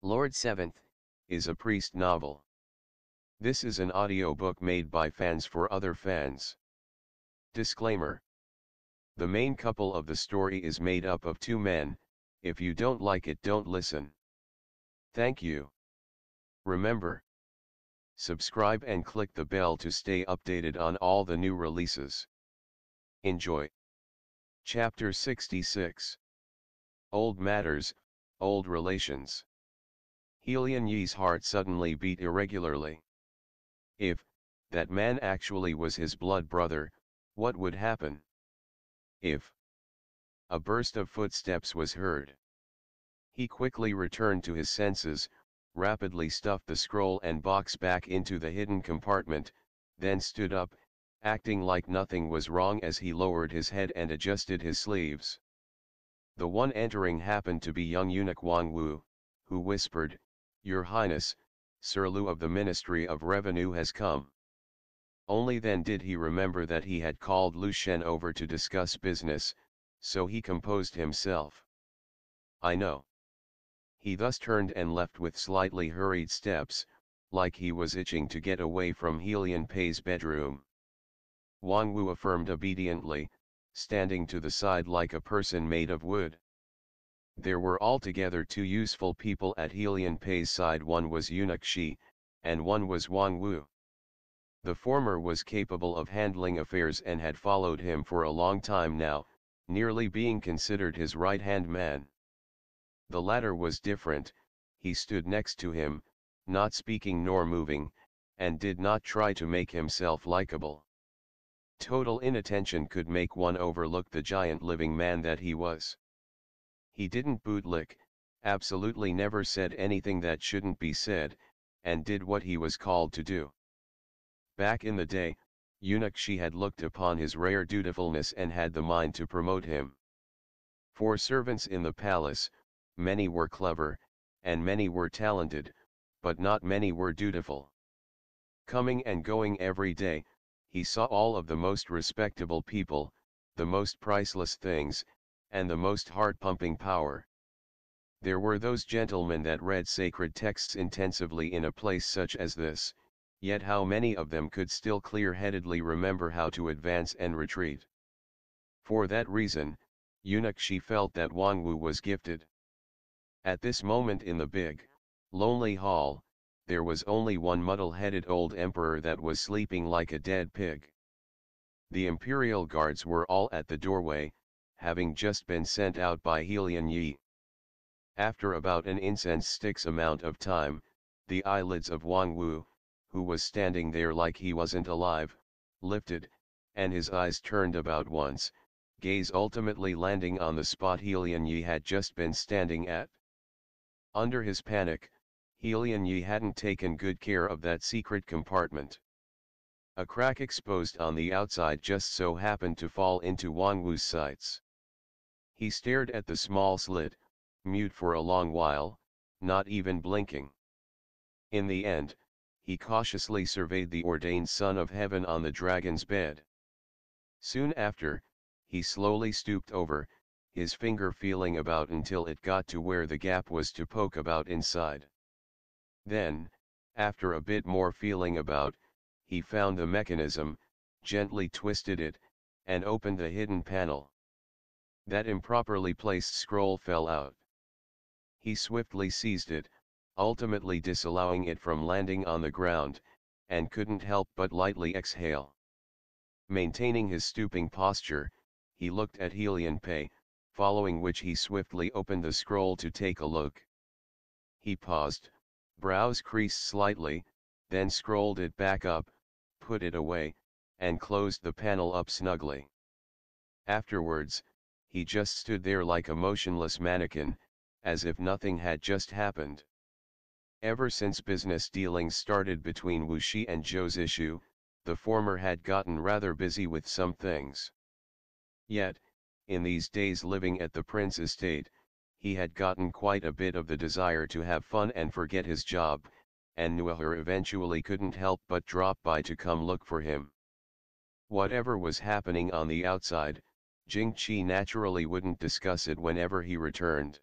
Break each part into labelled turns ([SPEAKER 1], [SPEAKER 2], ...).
[SPEAKER 1] Lord Seventh
[SPEAKER 2] is a priest novel. This is an audiobook made by fans for other fans. Disclaimer. The main couple of the story is made up of two men. If you don't like it, don't listen. Thank you. Remember, subscribe and click the bell to stay updated on all the new releases. Enjoy. Chapter 66. Old Matters, Old Relations. Helian Yi's heart suddenly beat irregularly. If that man actually was his blood brother, what would happen? If a burst of footsteps was heard. He quickly returned to his senses, rapidly stuffed the scroll and box back into the hidden compartment, then stood up, acting like nothing was wrong as he lowered his head and adjusted his sleeves. The one entering happened to be young eunuch Wang Wu, who whispered, "Your Highness, Sir Lu of the Ministry of Revenue has come." Only then did he remember that he had called Lu Shen over to discuss business, so he composed himself. "I know." He thus turned and left with slightly hurried steps, like he was itching to get away from Helian Pei's bedroom. Wang Wu affirmed obediently, standing to the side like a person made of wood. There were altogether two useful people at Helian Pei's side. One was Eunuch Shi, and one was Wang Wu. The former was capable of handling affairs and had followed him for a long time now, nearly being considered his right-hand man. The latter was different. He stood next to him, not speaking nor moving, and did not try to make himself likable. Total inattention could make one overlook the giant living man that he was. He didn't bootlick, absolutely never said anything that shouldn't be said, and did what he was called to do. Back in the day, Eunuch Shi had looked upon his rare dutifulness and had the mind to promote him. For servants in the palace, many were clever, and many were talented, but not many were dutiful. Coming and going every day, he saw all of the most respectable people, the most priceless things, and the most heart-pumping power. There were those gentlemen that read sacred texts intensively in a place such as this, yet how many of them could still clear-headedly remember how to advance and retreat? For that reason, Eunuch Shi felt that Wang Wu was gifted. At this moment in the big, lonely hall, there was only one muddle-headed old emperor that was sleeping like a dead pig. The imperial guards were all at the doorway, having just been sent out by Helian Yi. After about an incense stick's amount of time, the eyelids of Wang Wu, who was standing there like he wasn't alive, lifted, and his eyes turned about once, gaze ultimately landing on the spot Helian Yi had just been standing at. Under his panic, Helian Yi hadn't taken good care of that secret compartment. A crack exposed on the outside just so happened to fall into Wang Wu's sights. He stared at the small slit, mute for a long while, not even blinking. In the end, he cautiously surveyed the ordained son of heaven on the dragon's bed. Soon after, he slowly stooped over, his finger feeling about until it got to where the gap was to poke about inside. Then, after a bit more feeling about, he found the mechanism, gently twisted it, and opened the hidden panel. That improperly placed scroll fell out. He swiftly seized it, ultimately disallowing it from landing on the ground, and couldn't help but lightly exhale. Maintaining his stooping posture, he looked at Helian Pei, following which he swiftly opened the scroll to take a look. He paused, brows creased slightly, then scrolled it back up, put it away, and closed the panel up snugly. Afterwards, he just stood there like a motionless mannequin, as if nothing had just happened. Ever since business dealings started between Wu Shi and Zhou Zishu, the former had gotten rather busy with some things. Yet, in these days living at the Prince estate, he had gotten quite a bit of the desire to have fun and forget his job, and Nuaher eventually couldn't help but drop by to come look for him. Whatever was happening on the outside, Jing Qi naturally wouldn't discuss it whenever he returned.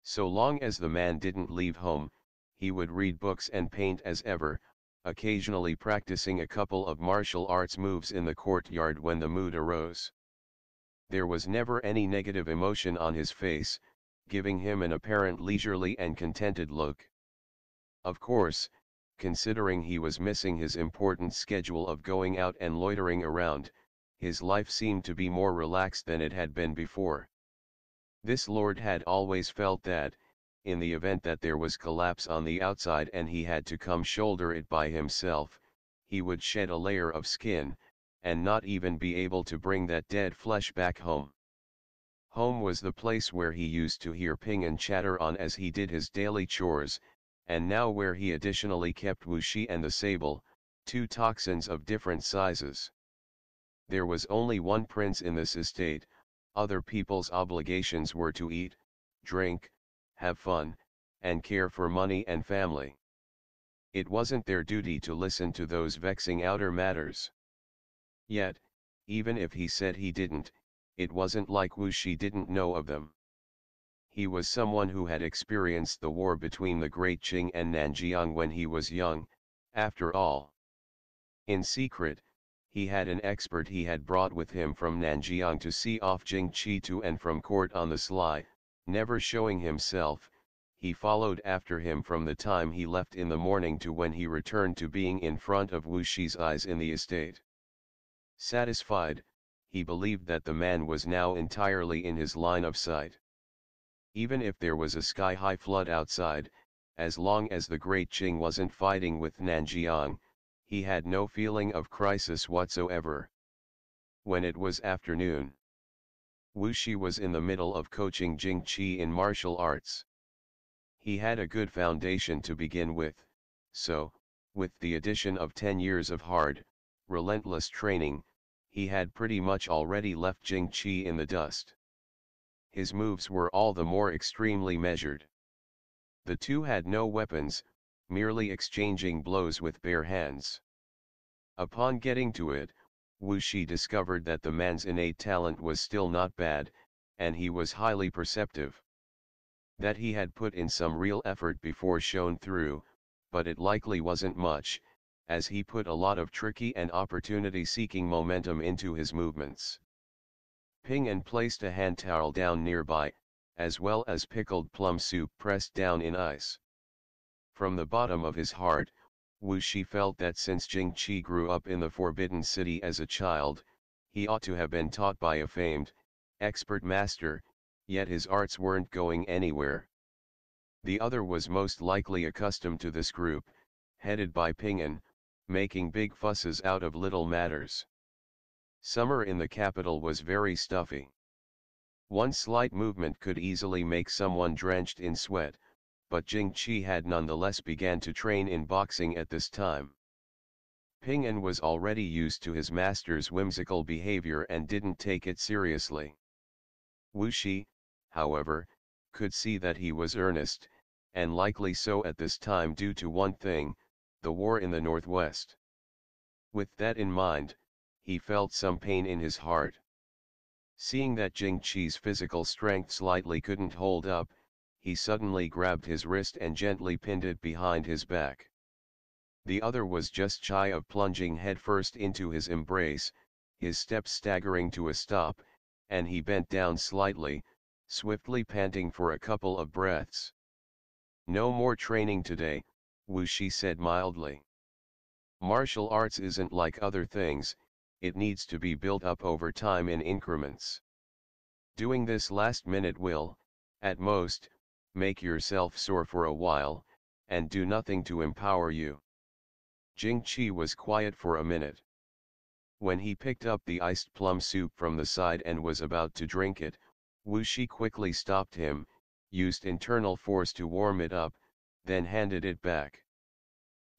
[SPEAKER 2] So long as the man didn't leave home, he would read books and paint as ever, occasionally practicing a couple of martial arts moves in the courtyard when the mood arose. There was never any negative emotion on his face, giving him an apparent leisurely and contented look. Of course, considering he was missing his important schedule of going out and loitering around, his life seemed to be more relaxed than it had been before. This lord had always felt that, in the event that there was collapse on the outside and he had to come shoulder it by himself, he would shed a layer of skin, and not even be able to bring that dead flesh back home. Home was the place where he used to hear Ping An chatter on as he did his daily chores, and now where he additionally kept Wu Shi and the Sable, two toxins of different sizes. There was only one prince in this estate. Other people's obligations were to eat, drink, have fun, and care for money and family. It wasn't their duty to listen to those vexing outer matters. Yet, even if he said he didn't, it wasn't like Wu Shi didn't know of them. He was someone who had experienced the war between the Great Qing and Nanjiang when he was young, after all. In secret, he had an expert he had brought with him from Nanjiang to see off Jing Qi to and from court on the sly, never showing himself. He followed after him from the time he left in the morning to when he returned to being in front of Wu Shi's eyes in the estate. Satisfied, he believed that the man was now entirely in his line of sight. Even if there was a sky-high flood outside, as long as the Great Qing wasn't fighting with Nanjiang, he had no feeling of crisis whatsoever. When it was afternoon, Wu Shi was in the middle of coaching Jing Qi in martial arts. He had a good foundation to begin with, so, with the addition of 10 years of hard, relentless training, he had pretty much already left Jing Qi in the dust. His moves were all the more extremely measured. The two had no weapons, merely exchanging blows with bare hands. Upon getting to it, Wu Shi discovered that the man's innate talent was still not bad, and he was highly perceptive. That he had put in some real effort before shone through, but it likely wasn't much, as he put a lot of tricky and opportunity-seeking momentum into his movements. Ping An placed a hand towel down nearby, as well as pickled plum soup pressed down in ice. From the bottom of his heart, Wu Shi felt that since Jing Qi grew up in the Forbidden City as a child, he ought to have been taught by a famed, expert master, yet his arts weren't going anywhere. The other was most likely accustomed to this group, headed by Ping An, making big fusses out of little matters. Summer in the capital was very stuffy. One slight movement could easily make someone drenched in sweat, but Jing Qi had nonetheless began to train in boxing at this time. Ping An was already used to his master's whimsical behavior and didn't take it seriously. Wu Shi, however, could see that he was earnest, and likely so at this time due to one thing, the war in the Northwest. With that in mind, he felt some pain in his heart. Seeing that Jing Qi's physical strength slightly couldn't hold up, he suddenly grabbed his wrist and gently pinned it behind his back. The other was just shy of plunging headfirst into his embrace, his steps staggering to a stop, and he bent down slightly, swiftly panting for a couple of breaths. "No more training today," Wu Shi said mildly. "Martial arts isn't like other things, it needs to be built up over time in increments. Doing this last minute will, at most, make yourself sore for a while, and do nothing to empower you." Jing Qi was quiet for a minute. When he picked up the iced plum soup from the side and was about to drink it, Wu Shi quickly stopped him, used internal force to warm it up, then handed it back.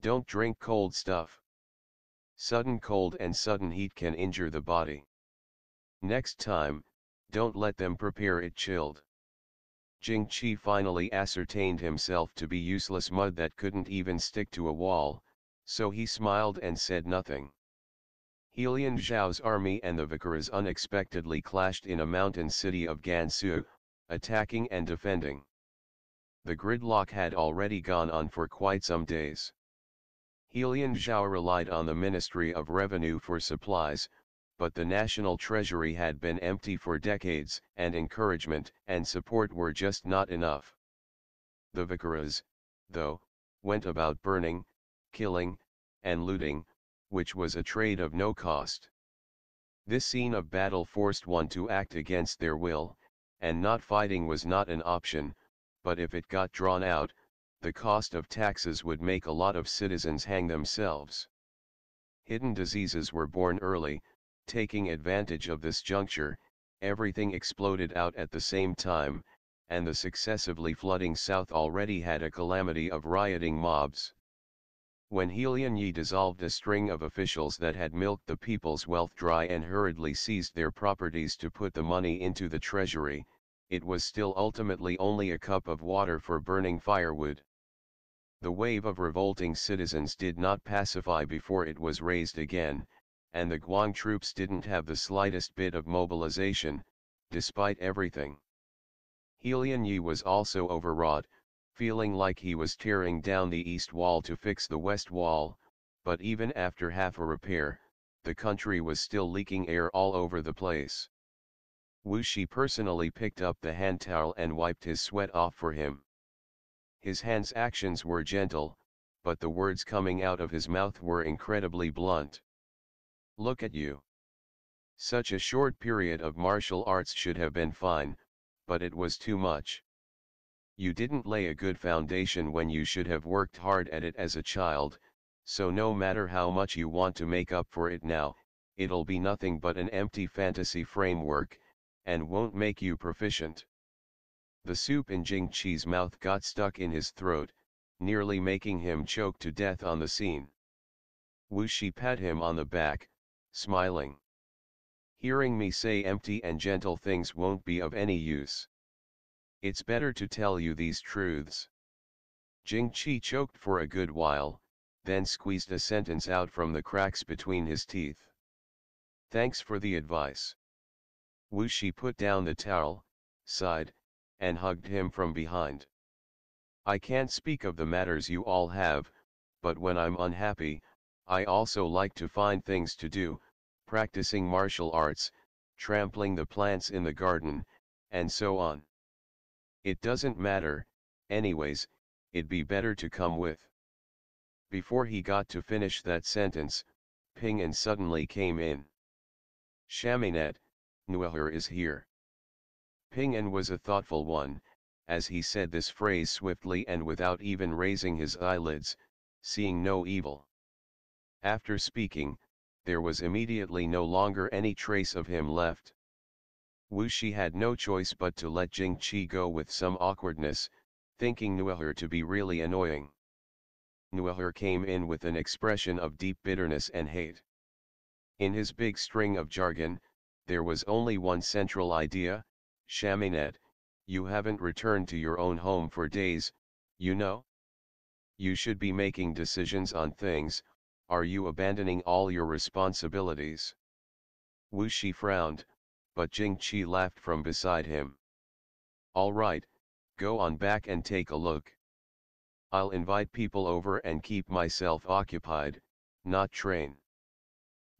[SPEAKER 2] "Don't drink cold stuff. Sudden cold and sudden heat can injure the body. Next time, don't let them prepare it chilled." Jing Qi finally ascertained himself to be useless mud that couldn't even stick to a wall, so he smiled and said nothing. Helian Zhao's army and the Vicaras unexpectedly clashed in a mountain city of Gansu, attacking and defending. The gridlock had already gone on for quite some days. Helian Zhao relied on the Ministry of Revenue for supplies, but the national treasury had been empty for decades, and encouragement and support were just not enough. The Vicaras, though, went about burning, killing, and looting, which was a trade of no cost. This scene of battle forced one to act against their will, and not fighting was not an option, but if it got drawn out, the cost of taxes would make a lot of citizens hang themselves. Hidden diseases were born early. Taking advantage of this juncture, everything exploded out at the same time, and the successively flooding south already had a calamity of rioting mobs. When Helian Yi dissolved a string of officials that had milked the people's wealth dry and hurriedly seized their properties to put the money into the treasury, it was still ultimately only a cup of water for burning firewood. The wave of revolting citizens did not pacify before it was raised again, and the Guang troops didn't have the slightest bit of mobilization, despite everything. Helian Yi was also overwrought, feeling like he was tearing down the east wall to fix the west wall, but even after half a repair, the country was still leaking air all over the place. Wu Shi personally picked up the hand towel and wiped his sweat off for him. His hand's actions were gentle, but the words coming out of his mouth were incredibly blunt. Look at you. Such a short period of martial arts should have been fine, but it was too much. You didn't lay a good foundation when you should have worked hard at it as a child, so no matter how much you want to make up for it now, it'll be nothing but an empty fantasy framework, and won't make you proficient. The soup in Jing Qi's mouth got stuck in his throat, nearly making him choke to death on the scene. Wu Shi pat him on the back, smiling. Hearing me say empty and gentle things won't be of any use. It's better to tell you these truths. Jing Qi choked for a good while, then squeezed a sentence out from the cracks between his teeth. Thanks for the advice. Wu Shi put down the towel, sighed, and hugged him from behind. I can't speak of the matters you all have, but when I'm unhappy, I also like to find things to do, practicing martial arts, trampling the plants in the garden, and so on. It doesn't matter, anyways, it'd be better to come with. Before he got to finish that sentence, Ping An suddenly came in. Chaminette, Nuaher is here. Ping An was a thoughtful one, as he said this phrase swiftly and without even raising his eyelids, seeing no evil. After speaking, there was immediately no longer any trace of him left. Wu Shi had no choice but to let Jing Qi go with some awkwardness, thinking Nuaher to be really annoying. Nuaher came in with an expression of deep bitterness and hate. In his big string of jargon, there was only one central idea: Chaminette, you haven't returned to your own home for days, you know? You should be making decisions on things. Are you abandoning all your responsibilities? Wu Shi frowned, but Jing Qi laughed from beside him. All right, go on back and take a look. I'll invite people over and keep myself occupied, not train.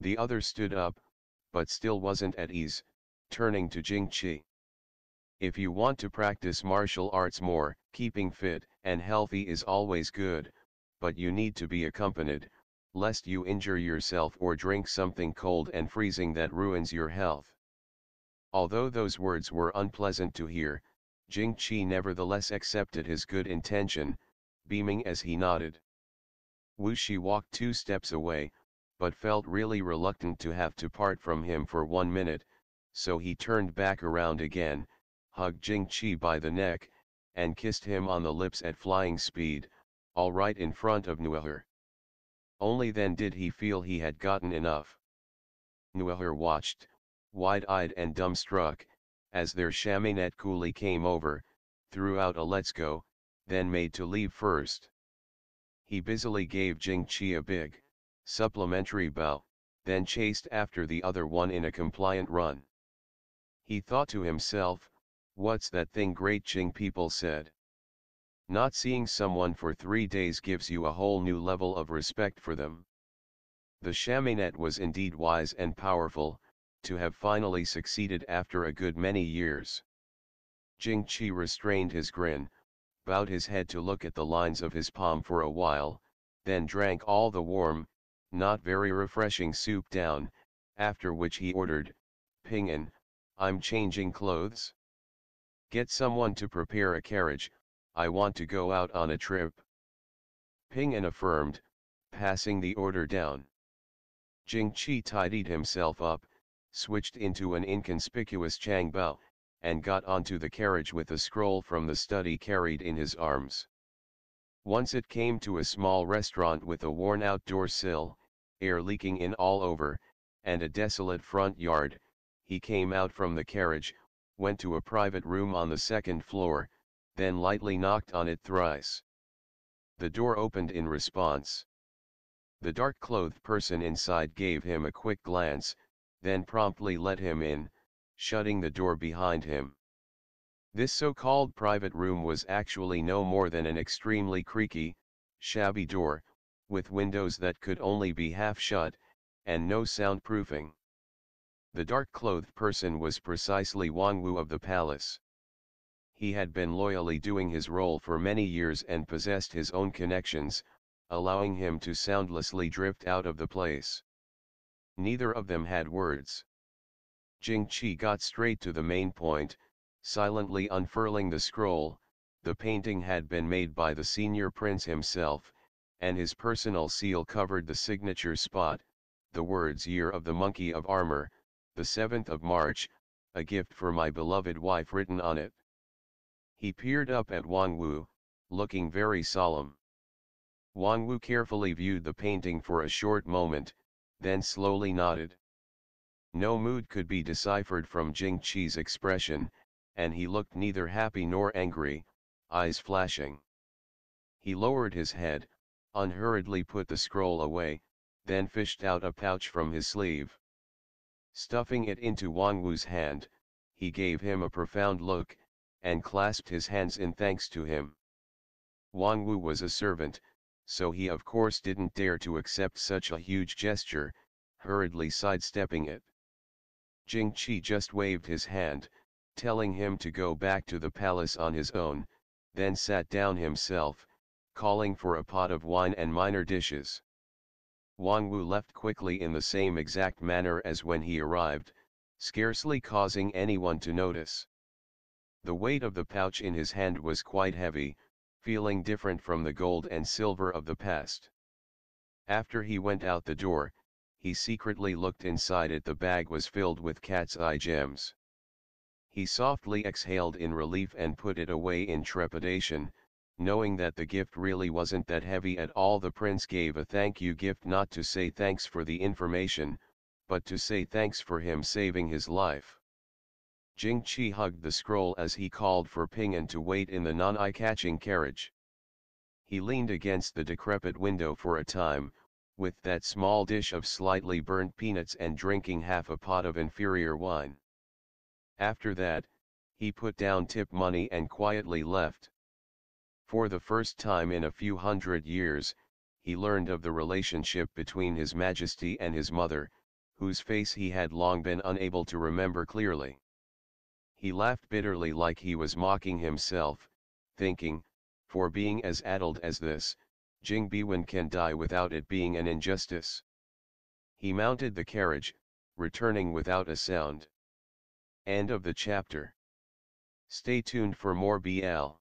[SPEAKER 2] The other stood up, but still wasn't at ease, turning to Jing Qi. If you want to practice martial arts more, keeping fit and healthy is always good, but you need to be accompanied, lest you injure yourself or drink something cold and freezing that ruins your health. Although those words were unpleasant to hear, Jing Qi nevertheless accepted his good intention, beaming as he nodded. Wu Shi walked 2 steps away, but felt really reluctant to have to part from him for 1 minute, so he turned back around again, hugged Jing Qi by the neck, and kissed him on the lips at flying speed, all right in front of Nuaher. Only then did he feel he had gotten enough. Nuaher watched, wide-eyed and dumbstruck, as their chaminette coolie came over, threw out a let's go, then made to leave first. He busily gave Jing Qi a big, supplementary bow, then chased after the other one in a compliant run. He thought to himself, what's that thing great Qing people said? Not seeing someone for 3 days gives you a whole new level of respect for them. The Chaminette was indeed wise and powerful, to have finally succeeded after a good many years. Jing-Chi restrained his grin, bowed his head to look at the lines of his palm for a while, then drank all the warm, not very refreshing soup down, after which he ordered, "Ping-An, I'm changing clothes. Get someone to prepare a carriage, I want to go out on a trip." Ping-An affirmed, passing the order down. Jing-Chi tidied himself up, switched into an inconspicuous Changbao, and got onto the carriage with a scroll from the study carried in his arms. Once it came to a small restaurant with a worn-out door sill, air leaking in all over, and a desolate front yard, he came out from the carriage, went to a private room on the second floor, then lightly knocked on it thrice. The door opened in response. The dark-clothed person inside gave him a quick glance, then promptly let him in, shutting the door behind him. This so-called private room was actually no more than an extremely creaky, shabby door, with windows that could only be half shut, and no soundproofing. The dark-clothed person was precisely Wang Wu of the palace. He had been loyally doing his role for many years and possessed his own connections, allowing him to soundlessly drift out of the place. Neither of them had words. Jing-Chi got straight to the main point, silently unfurling the scroll. The painting had been made by the senior prince himself, and his personal seal covered the signature spot, the words "Year of the Monkey of Armor, the 7th of March, a gift for my beloved wife" written on it. He peered up at Wang Wu, looking very solemn. Wang Wu carefully viewed the painting for a short moment, then slowly nodded. No mood could be deciphered from Jing-Chi's expression, and he looked neither happy nor angry, eyes flashing. He lowered his head, unhurriedly put the scroll away, then fished out a pouch from his sleeve. Stuffing it into Wang Wu's hand, he gave him a profound look, and clasped his hands in thanks to him. Wang Wu was a servant, so he of course didn't dare to accept such a huge gesture, hurriedly sidestepping it. Jing-Chi just waved his hand, telling him to go back to the palace on his own, then sat down himself, calling for a pot of wine and minor dishes. Wang Wu left quickly in the same exact manner as when he arrived, scarcely causing anyone to notice. The weight of the pouch in his hand was quite heavy, feeling different from the gold and silver of the past. After he went out the door, he secretly looked inside it. The bag was filled with cat's eye gems. He softly exhaled in relief and put it away in trepidation, knowing that the gift really wasn't that heavy at all. The prince gave a thank you gift, not to say thanks for the information, but to say thanks for him saving his life. Jing-Chi hugged the scroll as he called for Ping-An to wait in the non-eye-catching carriage. He leaned against the decrepit window for a time, with that small dish of slightly burnt peanuts and drinking half a pot of inferior wine. After that, he put down tip money and quietly left. For the first time in a few hundred years, he learned of the relationship between His Majesty and his mother, whose face he had long been unable to remember clearly. He laughed bitterly, like he was mocking himself, thinking, for being as addled as this, Jing Biwen can die without it being an injustice. He mounted the carriage, returning without a sound. End of the chapter. Stay tuned for more BL.